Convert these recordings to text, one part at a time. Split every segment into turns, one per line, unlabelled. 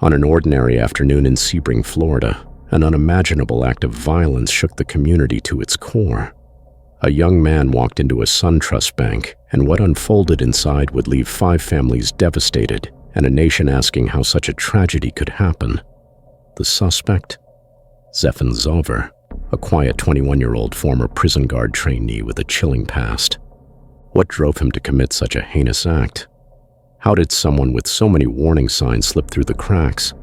On an ordinary afternoon in Sebring, Florida, an unimaginable act of violence shook the community to its core. A young man walked into a SunTrust bank, and what unfolded inside would leave 5 families devastated and a nation asking how such a tragedy could happen. The suspect? Zephen Xaver, a quiet 21-year-old former prison guard trainee with a chilling past. What drove him to commit such a heinous act? How did someone with so many warning signs slip through the cracks?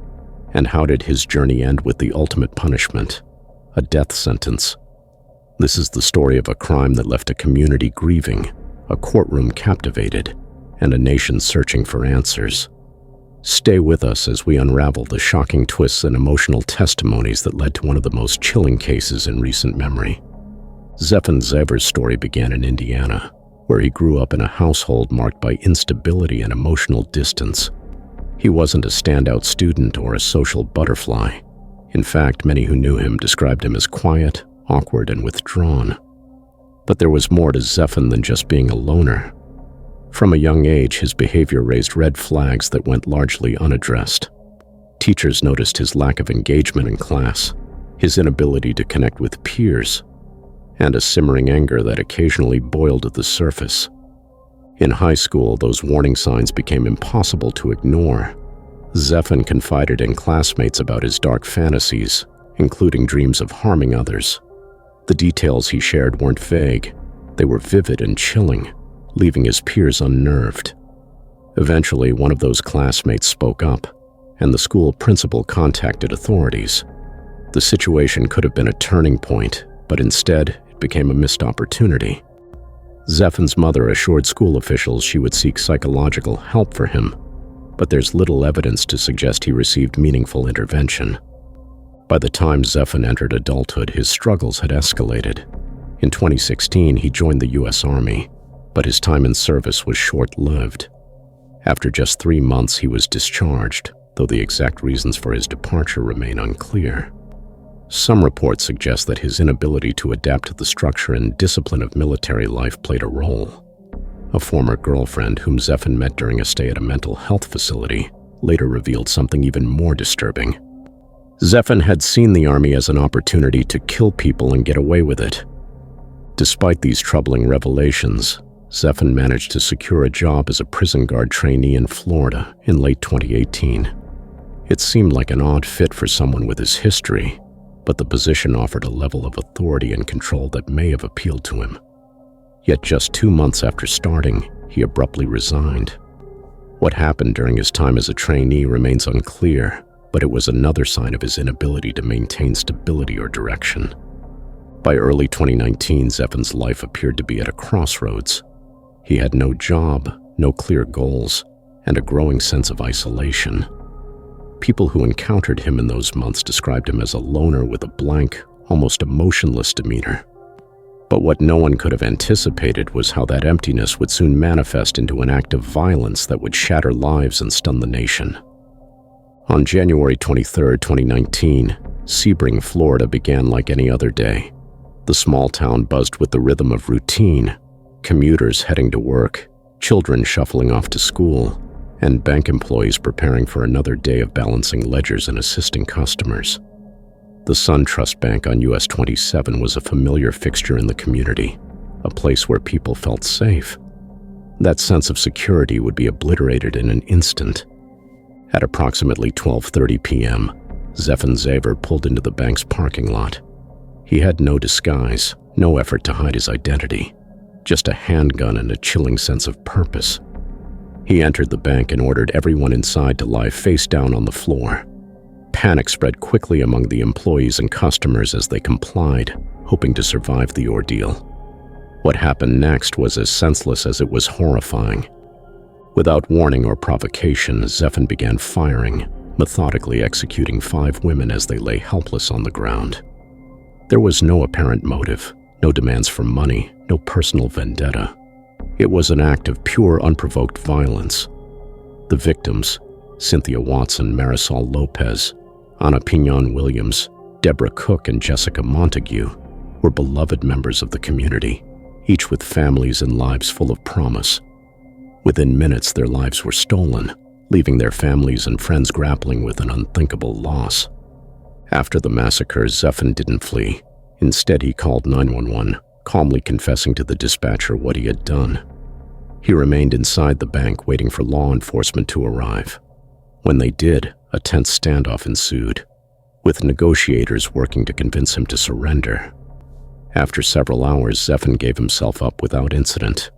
And how did his journey end with the ultimate punishment, a death sentence? This is the story of a crime that left a community grieving, a courtroom captivated, and a nation searching for answers. Stay with us as we unravel the shocking twists and emotional testimonies that led to one of the most chilling cases in recent memory. Zephen Xaver's story began in Indiana, where he grew up in a household marked by instability and emotional distance. He wasn't a standout student or a social butterfly. In fact, many who knew him described him as quiet, awkward, and withdrawn. But there was more to Zephen than just being a loner. From a young age, his behavior raised red flags that went largely unaddressed. Teachers noticed his lack of engagement in class, his inability to connect with peers, and a simmering anger that occasionally boiled at the surface. In high school, those warning signs became impossible to ignore. Zephen confided in classmates about his dark fantasies, including dreams of harming others. The details he shared weren't vague. They were vivid and chilling, leaving his peers unnerved. Eventually, one of those classmates spoke up, and the school principal contacted authorities. The situation could have been a turning point, but instead, it became a missed opportunity. Zephen's mother assured school officials she would seek psychological help for him, but there's little evidence to suggest he received meaningful intervention. By the time Zephen entered adulthood, his struggles had escalated. In 2016, he joined the U.S. Army, but his time in service was short-lived. After just 3 months, he was discharged, though the exact reasons for his departure remain unclear. Some reports suggest that his inability to adapt to the structure and discipline of military life played a role. A former girlfriend whom Zephen met during a stay at a mental health facility later revealed something even more disturbing. Zephen had seen the Army as an opportunity to kill people and get away with it. Despite these troubling revelations, Zephen managed to secure a job as a prison guard trainee in Florida in late 2018. It seemed like an odd fit for someone with his history, but the position offered a level of authority and control that may have appealed to him. Yet just 2 months after starting, he abruptly resigned. What happened during his time as a trainee remains unclear, but it was another sign of his inability to maintain stability or direction. By early 2019, Zephen's life appeared to be at a crossroads. He had no job, no clear goals, and a growing sense of isolation. People who encountered him in those months described him as a loner with a blank, almost emotionless demeanor. But what no one could have anticipated was how that emptiness would soon manifest into an act of violence that would shatter lives and stun the nation. On January 23, 2019, Sebring, Florida began like any other day. The small town buzzed with the rhythm of routine, commuters heading to work, children shuffling off to school, and bank employees preparing for another day of balancing ledgers and assisting customers. The SunTrust Bank on US 27 was a familiar fixture in the community, a place where people felt safe. That sense of security would be obliterated in an instant. At approximately 12:30 p.m., Zephen Xaver pulled into the bank's parking lot. He had no disguise, no effort to hide his identity, just a handgun and a chilling sense of purpose. He entered the bank and ordered everyone inside to lie face down on the floor. Panic spread quickly among the employees and customers as they complied, hoping to survive the ordeal. What happened next was as senseless as it was horrifying. Without warning or provocation, Zephen began firing, methodically executing 5 women as they lay helpless on the ground. There was no apparent motive, no demands for money, no personal vendetta. It was an act of pure, unprovoked violence. The victims, Cynthia Watson, Marisol Lopez, Anna Pignon Williams, Deborah Cook, and Jessica Montague, were beloved members of the community, each with families and lives full of promise. Within minutes, their lives were stolen, leaving their families and friends grappling with an unthinkable loss. After the massacre, Zephen didn't flee. Instead, he called 911, calmly confessing to the dispatcher what he had done. He remained inside the bank waiting for law enforcement to arrive. When they did, a tense standoff ensued, with negotiators working to convince him to surrender. After several hours, Zephen gave himself up without incident,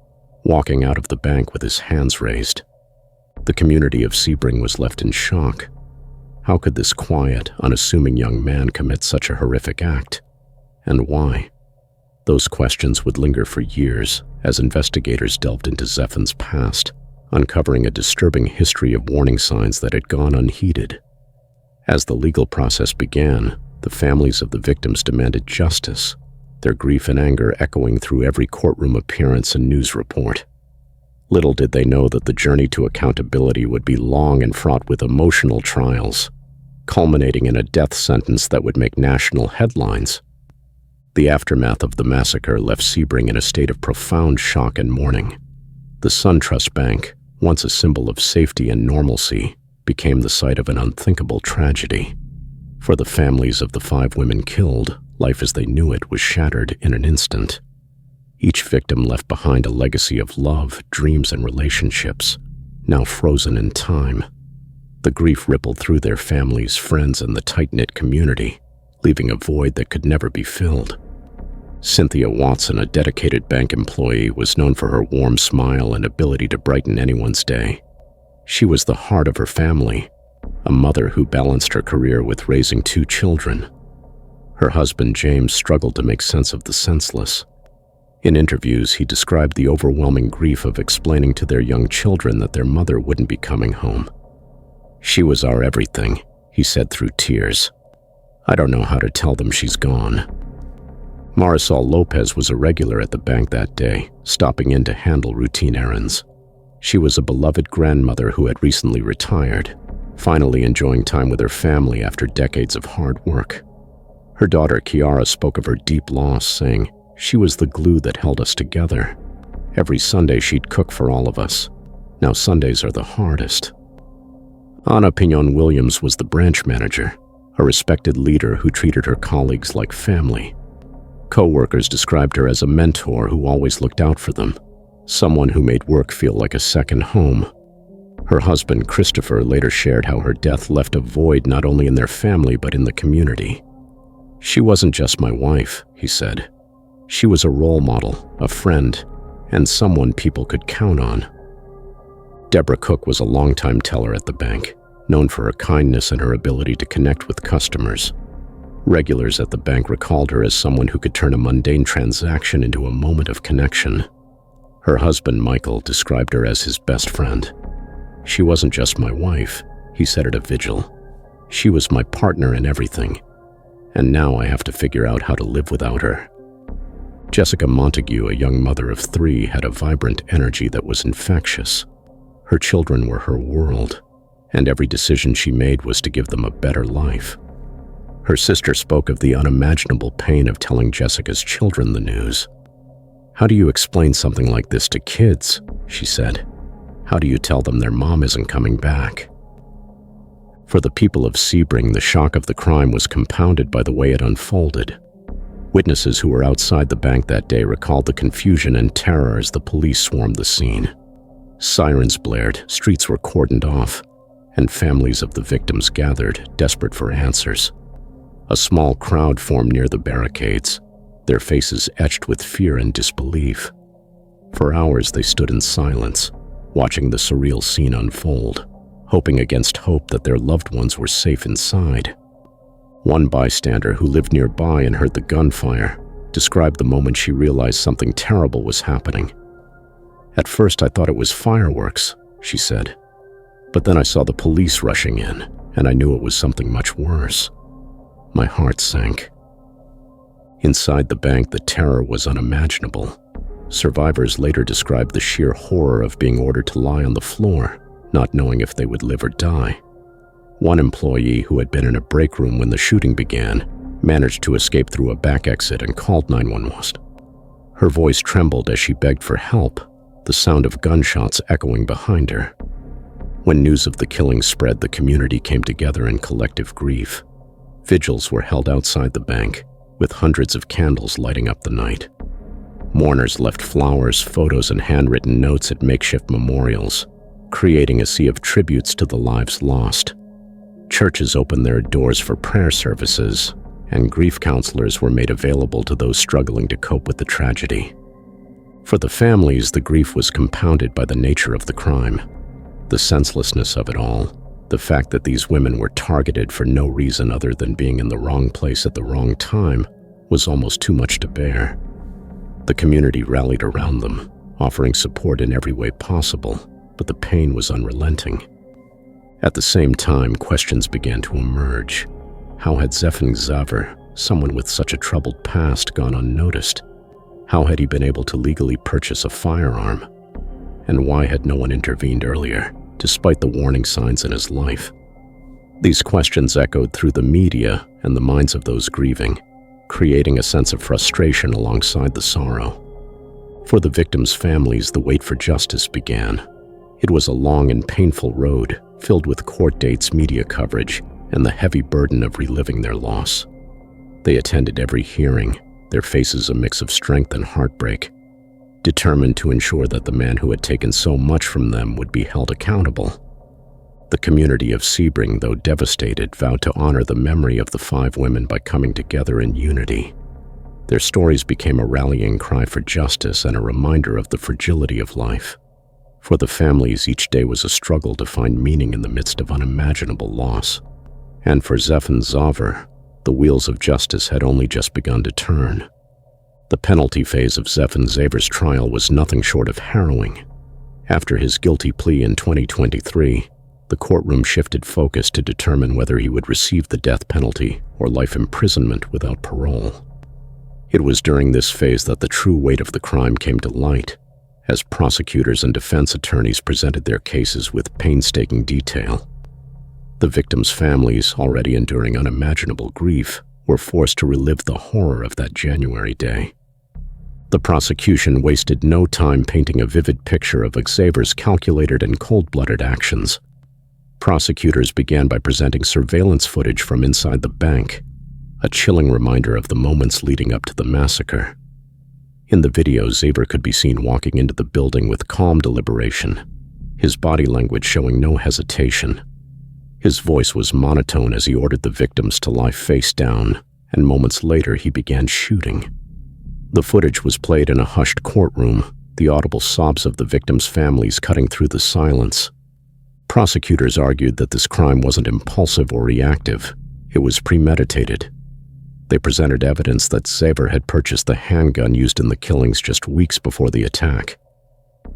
walking out of the bank with his hands raised. The community of Sebring was left in shock. How could this quiet, unassuming young man commit such a horrific act? And why? Those questions would linger for years as investigators delved into Zephen's past, uncovering a disturbing history of warning signs that had gone unheeded. As the legal process began, the families of the victims demanded justice, their grief and anger echoing through every courtroom appearance and news report. Little did they know that the journey to accountability would be long and fraught with emotional trials, culminating in a death sentence that would make national headlines. The aftermath of the massacre left Sebring in a state of profound shock and mourning. The SunTrust Bank, once a symbol of safety and normalcy, became the site of an unthinkable tragedy. For the families of the 5 women killed, life as they knew it was shattered in an instant. Each victim left behind a legacy of love, dreams, and relationships, now frozen in time. The grief rippled through their families, friends, and the tight-knit community, leaving a void that could never be filled. Cynthia Watson, a dedicated bank employee, was known for her warm smile and ability to brighten anyone's day. She was the heart of her family, a mother who balanced her career with raising 2 children. Her husband, James, struggled to make sense of the senseless. In interviews, he described the overwhelming grief of explaining to their young children that their mother wouldn't be coming home. "She was our everything," he said through tears. "I don't know how to tell them she's gone." Marisol Lopez was a regular at the bank that day, stopping in to handle routine errands. She was a beloved grandmother who had recently retired, finally enjoying time with her family after decades of hard work. Her daughter Kiara spoke of her deep loss, saying, "She was the glue that held us together. Every Sunday she'd cook for all of us. Now Sundays are the hardest." Ana Pignon Williams was the branch manager, a respected leader who treated her colleagues like family. Co-workers described her as a mentor who always looked out for them, someone who made work feel like a second home. Her husband, Christopher, later shared how her death left a void not only in their family but in the community. "She wasn't just my wife," he said. "She was a role model, a friend, and someone people could count on." Deborah Cook was a longtime teller at the bank, known for her kindness and her ability to connect with customers. Regulars at the bank recalled her as someone who could turn a mundane transaction into a moment of connection. Her husband, Michael, described her as his best friend. "She wasn't just my wife," he said at a vigil. "She was my partner in everything. And now I have to figure out how to live without her." Jessica Montague, a young mother of 3, had a vibrant energy that was infectious. Her children were her world, and every decision she made was to give them a better life. Her sister spoke of the unimaginable pain of telling Jessica's children the news. "How do you explain something like this to kids?" she said. "How do you tell them their mom isn't coming back?" For the people of Sebring, the shock of the crime was compounded by the way it unfolded. Witnesses who were outside the bank that day recalled the confusion and terror as the police swarmed the scene. Sirens blared, streets were cordoned off, and families of the victims gathered, desperate for answers. A small crowd formed near the barricades, their faces etched with fear and disbelief. For hours they stood in silence, watching the surreal scene unfold, hoping against hope that their loved ones were safe inside. One bystander who lived nearby and heard the gunfire described the moment she realized something terrible was happening. "At first I thought it was fireworks," she said. "But then I saw the police rushing in, and I knew it was something much worse." My heart sank. Inside the bank, the terror was unimaginable. Survivors later described the sheer horror of being ordered to lie on the floor, not knowing if they would live or die. One employee who had been in a break room when the shooting began managed to escape through a back exit and called 911. Her voice trembled as she begged for help, the sound of gunshots echoing behind her. When news of the killing spread, the community came together in collective grief. Vigils were held outside the bank, with hundreds of candles lighting up the night. Mourners left flowers, photos, and handwritten notes at makeshift memorials, creating a sea of tributes to the lives lost. Churches opened their doors for prayer services, and grief counselors were made available to those struggling to cope with the tragedy. For the families, the grief was compounded by the nature of the crime, the senselessness of it all, the fact that these women were targeted for no reason other than being in the wrong place at the wrong time was almost too much to bear. The community rallied around them, offering support in every way possible, but the pain was unrelenting. At the same time, questions began to emerge. How had Zephen Xaver, someone with such a troubled past, gone unnoticed? How had he been able to legally purchase a firearm? And why had no one intervened earlier, despite the warning signs in his life? These questions echoed through the media and the minds of those grieving, creating a sense of frustration alongside the sorrow. For the victims' families, the wait for justice began. It was a long and painful road, filled with court dates, media coverage, and the heavy burden of reliving their loss. They attended every hearing, their faces a mix of strength and heartbreak, determined to ensure that the man who had taken so much from them would be held accountable. The community of Sebring, though devastated, vowed to honor the memory of the 5 women by coming together in unity. Their stories became a rallying cry for justice and a reminder of the fragility of life. For the families, each day was a struggle to find meaning in the midst of unimaginable loss. And for Zephen Xaver, the wheels of justice had only just begun to turn. The penalty phase of Zephen Xaver's trial was nothing short of harrowing. After his guilty plea in 2023, the courtroom shifted focus to determine whether he would receive the death penalty or life imprisonment without parole. It was during this phase that the true weight of the crime came to light, as prosecutors and defense attorneys presented their cases with painstaking detail. The victims' families, already enduring unimaginable grief, were forced to relive the horror of that January day. The prosecution wasted no time painting a vivid picture of Xaver's calculated and cold-blooded actions. Prosecutors began by presenting surveillance footage from inside the bank, a chilling reminder of the moments leading up to the massacre. In the video, Xaver could be seen walking into the building with calm deliberation, his body language showing no hesitation. His voice was monotone as he ordered the victims to lie face down, and moments later he began shooting. The footage was played in a hushed courtroom, the audible sobs of the victims' families cutting through the silence. Prosecutors argued that this crime wasn't impulsive or reactive, it was premeditated. They presented evidence that Xaver had purchased the handgun used in the killings just weeks before the attack.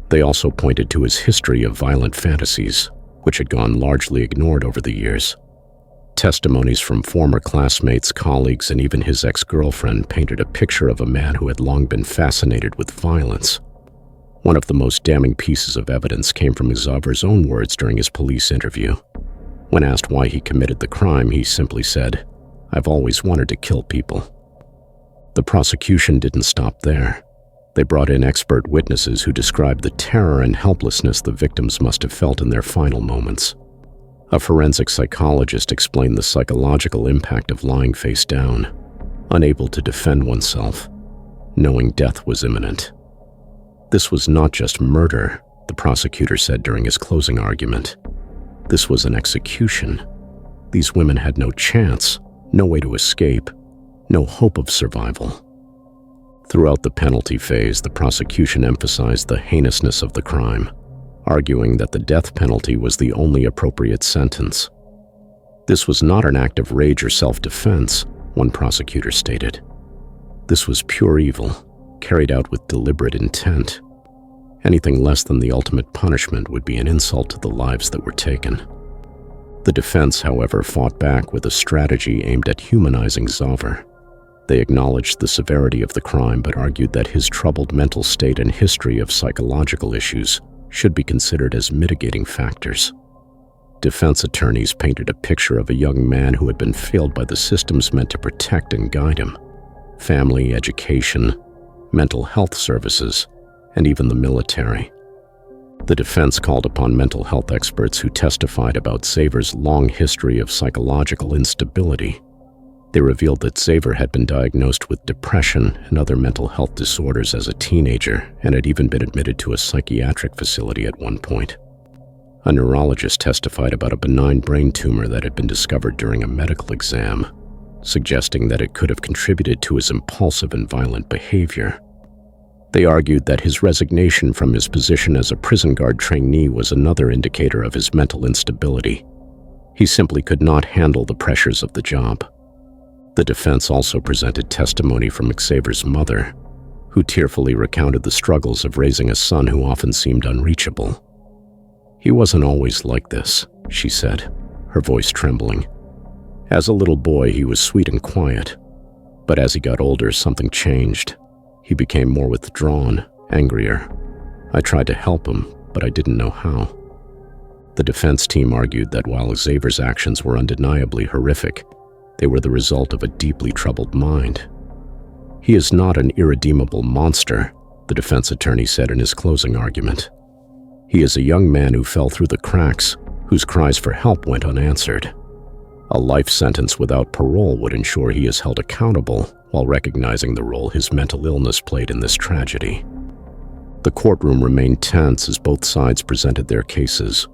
They also pointed to his history of violent fantasies, which had gone largely ignored over the years. Testimonies from former classmates, colleagues, and even his ex-girlfriend painted a picture of a man who had long been fascinated with violence. One of the most damning pieces of evidence came from Xaver's own words during his police interview. When asked why he committed the crime, he simply said, "I've always wanted to kill people." The prosecution didn't stop there. They brought in expert witnesses who described the terror and helplessness the victims must have felt in their final moments. A forensic psychologist explained the psychological impact of lying face down, unable to defend oneself, knowing death was imminent. This was not just murder, the prosecutor said during his closing argument. This was an execution. These women had no chance, no way to escape, no hope of survival. Throughout the penalty phase, the prosecution emphasized the heinousness of the crime, arguing that the death penalty was the only appropriate sentence. This was not an act of rage or self-defense, one prosecutor stated. This was pure evil, carried out with deliberate intent. Anything less than the ultimate punishment would be an insult to the lives that were taken. The defense, however, fought back with a strategy aimed at humanizing Xaver. They acknowledged the severity of the crime but argued that his troubled mental state and history of psychological issues should be considered as mitigating factors. Defense attorneys painted a picture of a young man who had been failed by the systems meant to protect and guide him: family, education, mental health services, and even the military. The defense called upon mental health experts who testified about Xaver's long history of psychological instability. They revealed that Xaver had been diagnosed with depression and other mental health disorders as a teenager and had even been admitted to a psychiatric facility at one point. A neurologist testified about a benign brain tumor that had been discovered during a medical exam, suggesting that it could have contributed to his impulsive and violent behavior. They argued that his resignation from his position as a prison guard trainee was another indicator of his mental instability. He simply could not handle the pressures of the job. The defense also presented testimony from Xaver's mother, who tearfully recounted the struggles of raising a son who often seemed unreachable. "He wasn't always like this," she said, her voice trembling. "As a little boy, he was sweet and quiet, but as he got older, something changed. He became more withdrawn, angrier. I tried to help him, but I didn't know how." The defense team argued that while Xaver's actions were undeniably horrific, they were the result of a deeply troubled mind. "He is not an irredeemable monster," the defense attorney said in his closing argument. "He is a young man who fell through the cracks, whose cries for help went unanswered. A life sentence without parole would ensure he is held accountable while recognizing the role his mental illness played in this tragedy." The courtroom remained tense as both sides presented their cases.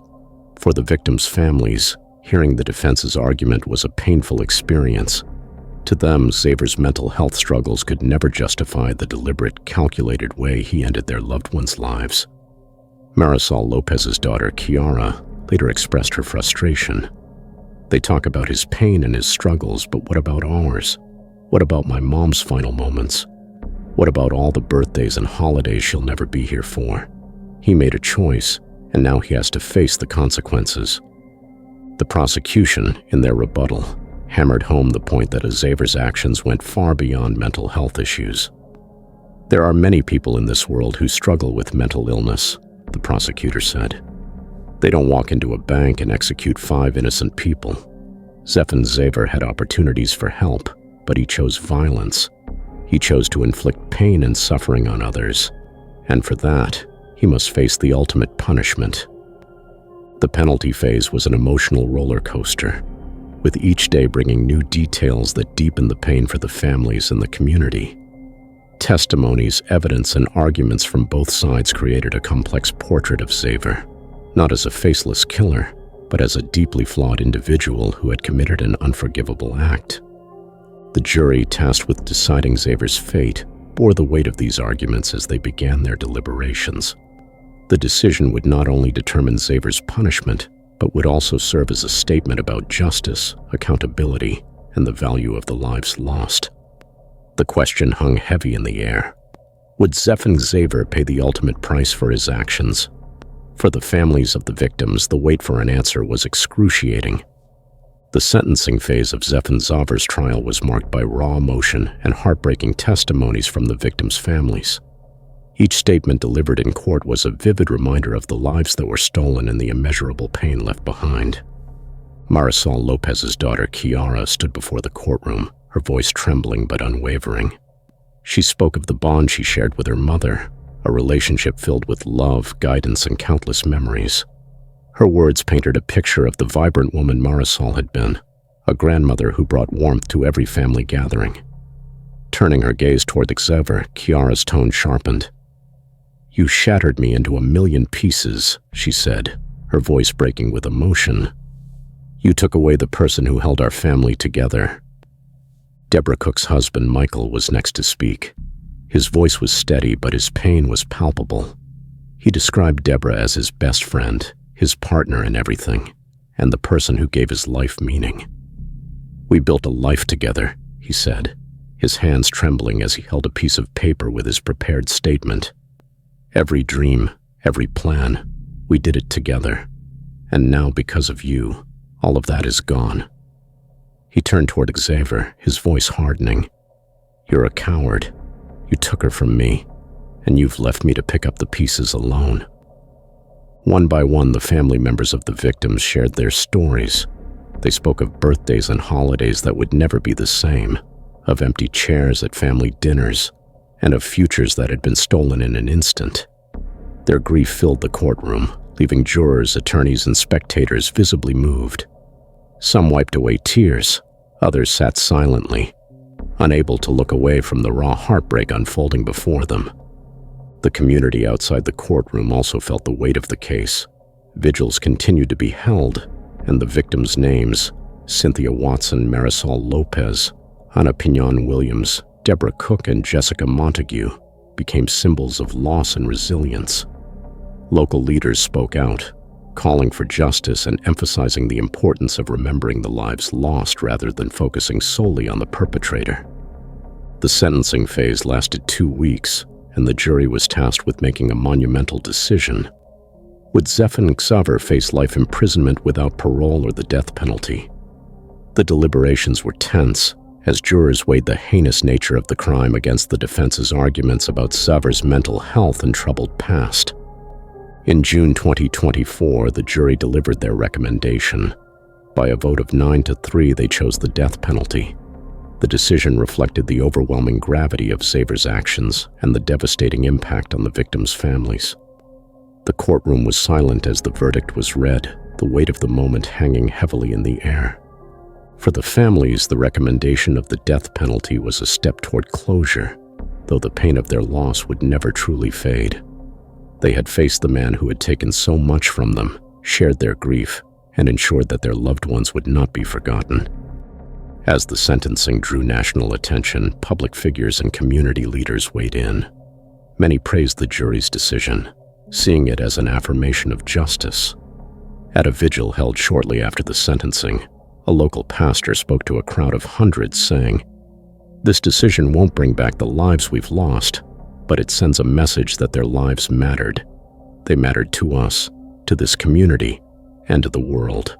For the victims' families, hearing the defense's argument was a painful experience. To them, Xaver's mental health struggles could never justify the deliberate, calculated way he ended their loved ones' lives. Marisol Lopez's daughter, Kiara, later expressed her frustration. "They talk about his pain and his struggles, but what about ours? What about my mom's final moments? What about all the birthdays and holidays she'll never be here for? He made a choice, and now he has to face the consequences." The prosecution, in their rebuttal, hammered home the point that Xaver's actions went far beyond mental health issues. "There are many people in this world who struggle with mental illness," the prosecutor said. "They don't walk into a bank and execute 5 innocent people. Zephen Xaver had opportunities for help, but he chose violence. He chose to inflict pain and suffering on others, and for that, he must face the ultimate punishment." The penalty phase was an emotional roller coaster, with each day bringing new details that deepened the pain for the families and the community. Testimonies, evidence, and arguments from both sides created a complex portrait of Xaver, not as a faceless killer, but as a deeply flawed individual who had committed an unforgivable act. The jury, tasked with deciding Xaver's fate, bore the weight of these arguments as they began their deliberations. The decision would not only determine Xaver's punishment, but would also serve as a statement about justice, accountability, and the value of the lives lost. The question hung heavy in the air. Would Zephen Xaver pay the ultimate price for his actions? For the families of the victims, the wait for an answer was excruciating. The sentencing phase of Zephen Xaver's trial was marked by raw emotion and heartbreaking testimonies from the victims' families. Each statement delivered in court was a vivid reminder of the lives that were stolen and the immeasurable pain left behind. Marisol Lopez's daughter, Kiara, stood before the courtroom, her voice trembling but unwavering. She spoke of the bond she shared with her mother, a relationship filled with love, guidance, and countless memories. Her words painted a picture of the vibrant woman Marisol had been, a grandmother who brought warmth to every family gathering. Turning her gaze toward Xaver, Kiara's tone sharpened. "You shattered me into a million pieces," she said, her voice breaking with emotion. "You took away the person who held our family together." Deborah Cook's husband, Michael, was next to speak. His voice was steady, but his pain was palpable. He described Deborah as his best friend, his partner in everything, and the person who gave his life meaning. "We built a life together," he said, his hands trembling as he held a piece of paper with his prepared statement. "Every dream, every plan, we did it together. And now, because of you, all of that is gone." He turned toward Xaver, his voice hardening. "You're a coward. You took her from me, and you've left me to pick up the pieces alone." One by one, the family members of the victims shared their stories. They spoke of birthdays and holidays that would never be the same, of empty chairs at family dinners, and of futures that had been stolen in an instant. Their grief filled the courtroom, leaving jurors, attorneys, and spectators visibly moved. Some wiped away tears, others sat silently, unable to look away from the raw heartbreak unfolding before them. The community outside the courtroom also felt the weight of the case. Vigils continued to be held, and the victims' names, Cynthia Watson, Marisol Lopez, Ana Pignon Williams, Deborah Cook, and Jessica Montague, became symbols of loss and resilience. Local leaders spoke out, calling for justice and emphasizing the importance of remembering the lives lost rather than focusing solely on the perpetrator. The sentencing phase lasted 2 weeks, and the jury was tasked with making a monumental decision. Would Zephen Xaver face life imprisonment without parole or the death penalty? The deliberations were tense, as jurors weighed the heinous nature of the crime against the defense's arguments about Xaver's mental health and troubled past. In June 2024, the jury delivered their recommendation. By a vote of 9-3, they chose the death penalty. The decision reflected the overwhelming gravity of Xaver's actions and the devastating impact on the victims' families. The courtroom was silent as the verdict was read, the weight of the moment hanging heavily in the air. For the families, the recommendation of the death penalty was a step toward closure, though the pain of their loss would never truly fade. They had faced the man who had taken so much from them, shared their grief, and ensured that their loved ones would not be forgotten. As the sentencing drew national attention, public figures and community leaders weighed in. Many praised the jury's decision, seeing it as an affirmation of justice. At a vigil held shortly after the sentencing, a local pastor spoke to a crowd of hundreds, saying, "This decision won't bring back the lives we've lost, but it sends a message that their lives mattered. They mattered to us, to this community, and to the world."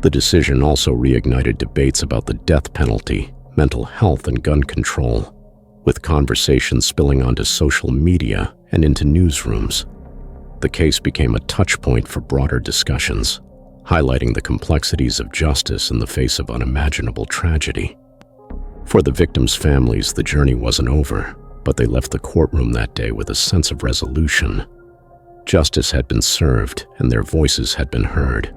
The decision also reignited debates about the death penalty, mental health, and gun control, with conversations spilling onto social media and into newsrooms. The case became a touchpoint for broader discussions, highlighting the complexities of justice in the face of unimaginable tragedy. For the victims' families, the journey wasn't over, but they left the courtroom that day with a sense of resolution. Justice had been served, and their voices had been heard.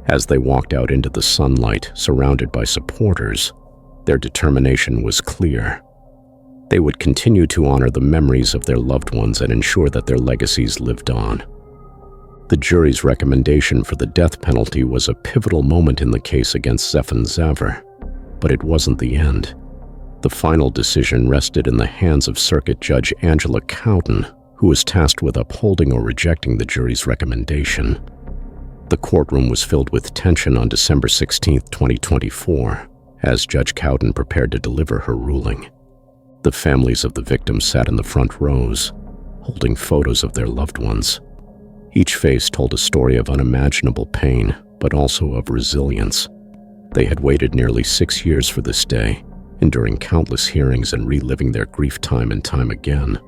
As they walked out into the sunlight, surrounded by supporters, their determination was clear. They would continue to honor the memories of their loved ones and ensure that their legacies lived on. The jury's recommendation for the death penalty was a pivotal moment in the case against Zephen Xaver, but it wasn't the end. The final decision rested in the hands of Circuit Judge Angela Cowden, who was tasked with upholding or rejecting the jury's recommendation. The courtroom was filled with tension on December 16, 2024, as Judge Cowden prepared to deliver her ruling. The families of the victims sat in the front rows, holding photos of their loved ones. Each face told a story of unimaginable pain, but also of resilience. They had waited nearly 6 years for this day, enduring countless hearings and reliving their grief time and time again.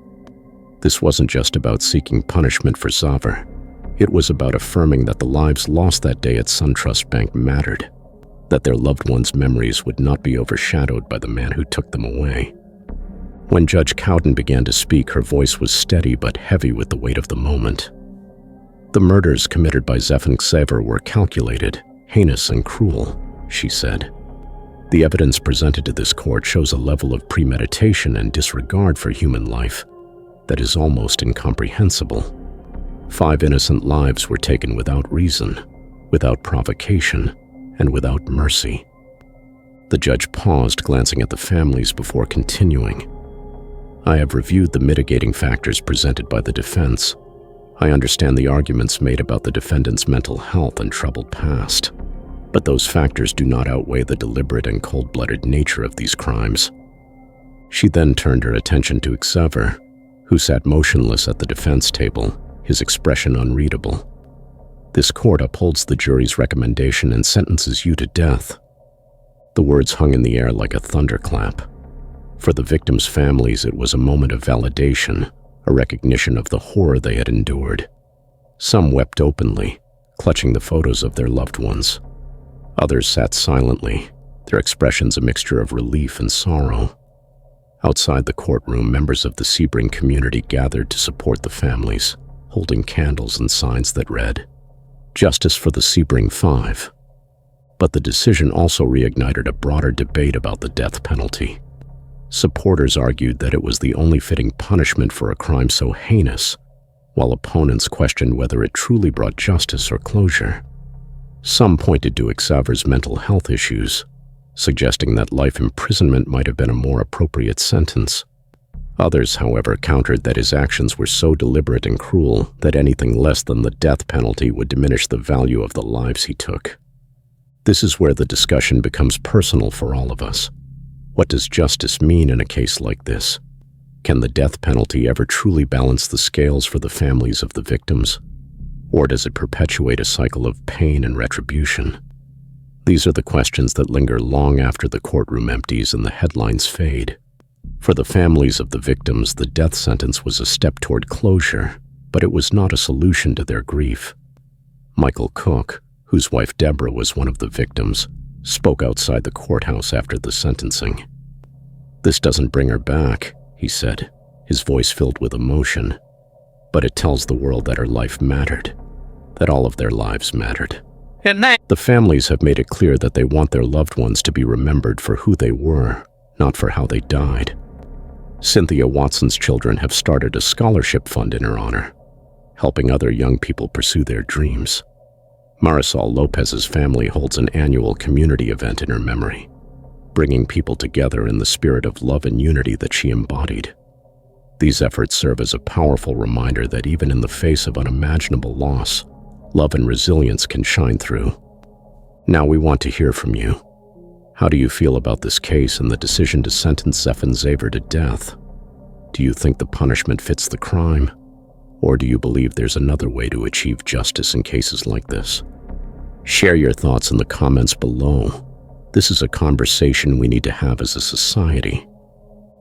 This wasn't just about seeking punishment for Xaver. It was about affirming that the lives lost that day at SunTrust Bank mattered, that their loved ones' memories would not be overshadowed by the man who took them away. When Judge Cowden began to speak, her voice was steady but heavy with the weight of the moment. "The murders committed by Zephen Xaver were calculated, heinous, and cruel," she said. "The evidence presented to this court shows a level of premeditation and disregard for human life that is almost incomprehensible. 5 innocent lives were taken without reason, without provocation, and without mercy." The judge paused, glancing at the families before continuing. "I have reviewed the mitigating factors presented by the defense. I understand the arguments made about the defendant's mental health and troubled past, but those factors do not outweigh the deliberate and cold-blooded nature of these crimes." She then turned her attention to Xaver, who sat motionless at the defense table, his expression unreadable. "This court upholds the jury's recommendation and sentences you to death." The words hung in the air like a thunderclap. For the victims' families, it was a moment of validation, a recognition of the horror they had endured. Some wept openly, clutching the photos of their loved ones. Others sat silently, their expressions a mixture of relief and sorrow. Outside the courtroom, members of the Sebring community gathered to support the families, holding candles and signs that read, "Justice for the Sebring Five." But the decision also reignited a broader debate about the death penalty. Supporters argued that it was the only fitting punishment for a crime so heinous, while opponents questioned whether it truly brought justice or closure. Some pointed to Xaver's mental health issues, suggesting that life imprisonment might have been a more appropriate sentence. Others, however, countered that his actions were so deliberate and cruel that anything less than the death penalty would diminish the value of the lives he took. This is where the discussion becomes personal for all of us. What does justice mean in a case like this? Can the death penalty ever truly balance the scales for the families of the victims? Or does it perpetuate a cycle of pain and retribution? These are the questions that linger long after the courtroom empties and the headlines fade. For the families of the victims, the death sentence was a step toward closure, but it was not a solution to their grief. Michael Cook, whose wife Deborah was one of the victims, spoke outside the courthouse after the sentencing. "This doesn't bring her back," he said, his voice filled with emotion. "But it tells the world that her life mattered, that all of their lives mattered." The families have made it clear that they want their loved ones to be remembered for who they were, not for how they died. Cynthia Watson's children have started a scholarship fund in her honor, helping other young people pursue their dreams. Marisol Lopez's family holds an annual community event in her memory, bringing people together in the spirit of love and unity that she embodied. These efforts serve as a powerful reminder that even in the face of unimaginable loss, love and resilience can shine through. Now we want to hear from you. How do you feel about this case and the decision to sentence Zephen Xaver to death? Do you think the punishment fits the crime? Or do you believe there's another way to achieve justice in cases like this? Share your thoughts in the comments below. This is a conversation we need to have as a society.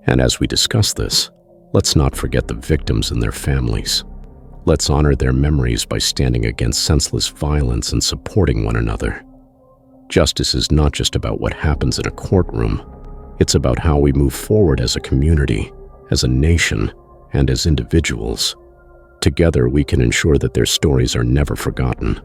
And as we discuss this, let's not forget the victims and their families. Let's honor their memories by standing against senseless violence and supporting one another. Justice is not just about what happens in a courtroom. It's about how we move forward as a community, as a nation, and as individuals. Together, we can ensure that their stories are never forgotten.